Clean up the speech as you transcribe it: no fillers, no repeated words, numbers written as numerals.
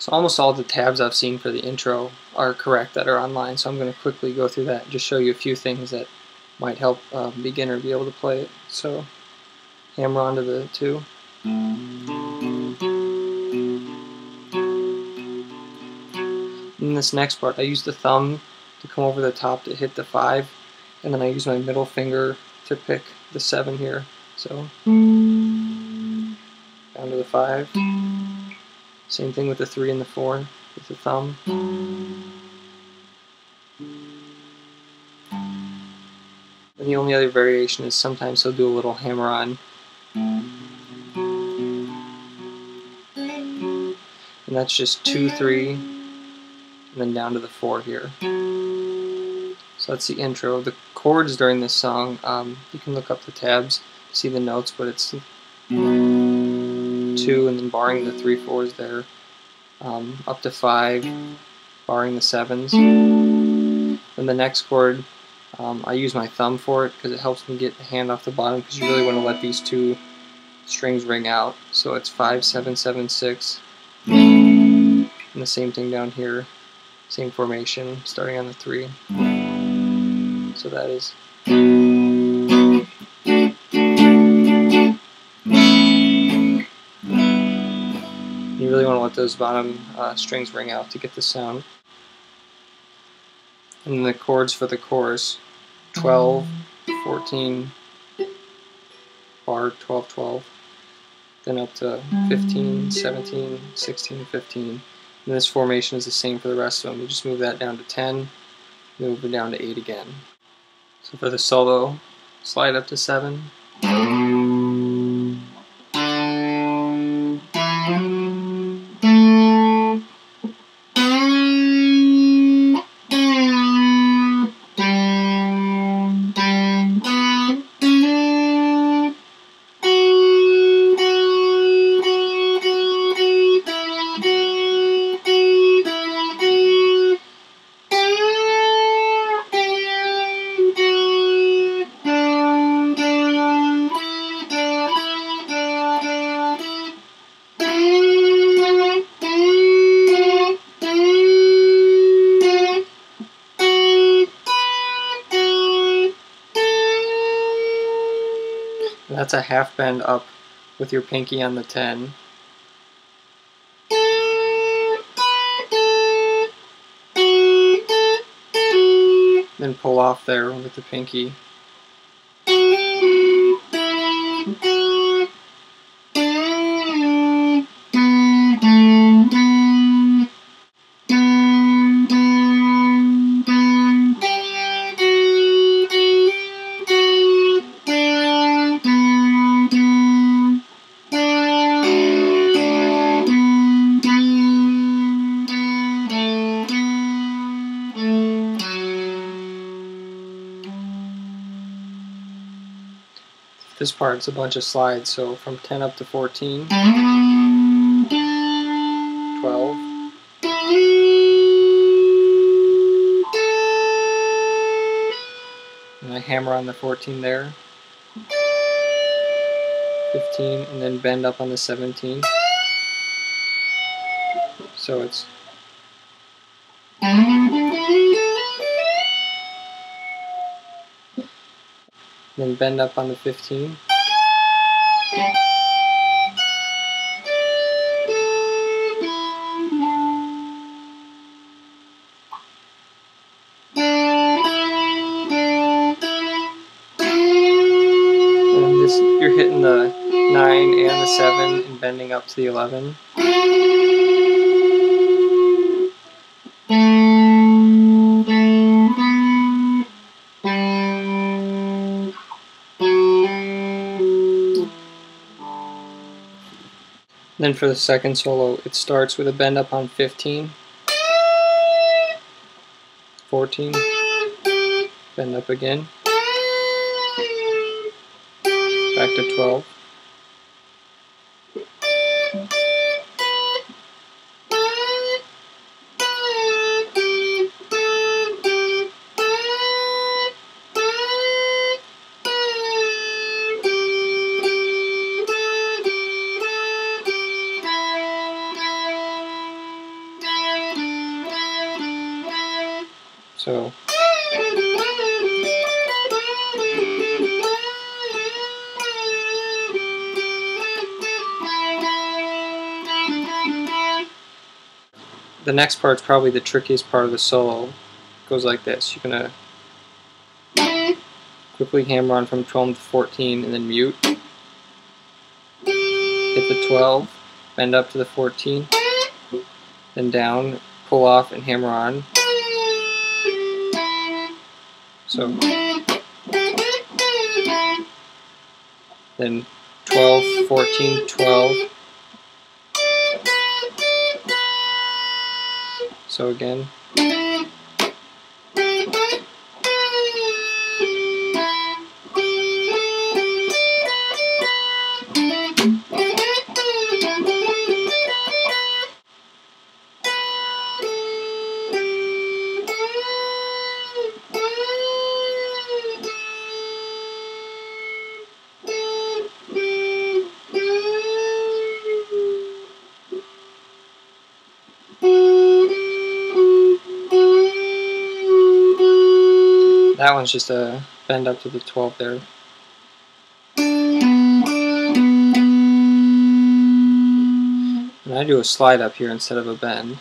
So almost all the tabs I've seen for the intro are correct that are online, so I'm going to quickly go through that and just show you a few things that might help a beginner be able to play it. So hammer onto the 2. In this next part, I use the thumb to come over the top to hit the 5, and then I use my middle finger to pick the 7 here. So down to the 5. Same thing with the 3 and the 4 with the thumb. And the only other variation is sometimes he'll do a little hammer on. And that's just 2, 3, and then down to the 4 here. So that's the intro. The chords during this song, you can look up the tabs to see the notes, but it's 2 and then barring the 3 4s there, up to 5, barring the 7s. Then the next chord, I use my thumb for it because it helps me get the hand off the bottom, because you really want to let these 2 strings ring out. So it's 5, 7, 7, 6. And the same thing down here, same formation, starting on the 3. So that is. You really want to let those bottom strings ring out to get the sound. And then the chords for the chorus, 12, 14, bar 12, 12, then up to 15, 17, 16, 15. And this formation is the same for the rest of them. You just move that down to 10, move it down to 8 again. So for the solo, slide up to 7. That's a half bend up with your pinky on the 10. Then pull off there with the pinky. This part's a bunch of slides, so from 10 up to 14, 12, and I hammer on the 14 there, 15, and then bend up on the 17. So it's then bend up on the 15. And this, you're hitting the 9 and the 7 and bending up to the 11. Then for the second solo, it starts with a bend up on 15, 14, bend up again, back to 12. So the next part's probably the trickiest part of the solo. It goes like this. You're gonna quickly hammer on from 12 to 14 and then mute. Hit the 12, bend up to the 14, then down, pull off and hammer on. So then 12, 14, 12. So again. That one's just a bend up to the 12 there. And I do a slide up here instead of a bend.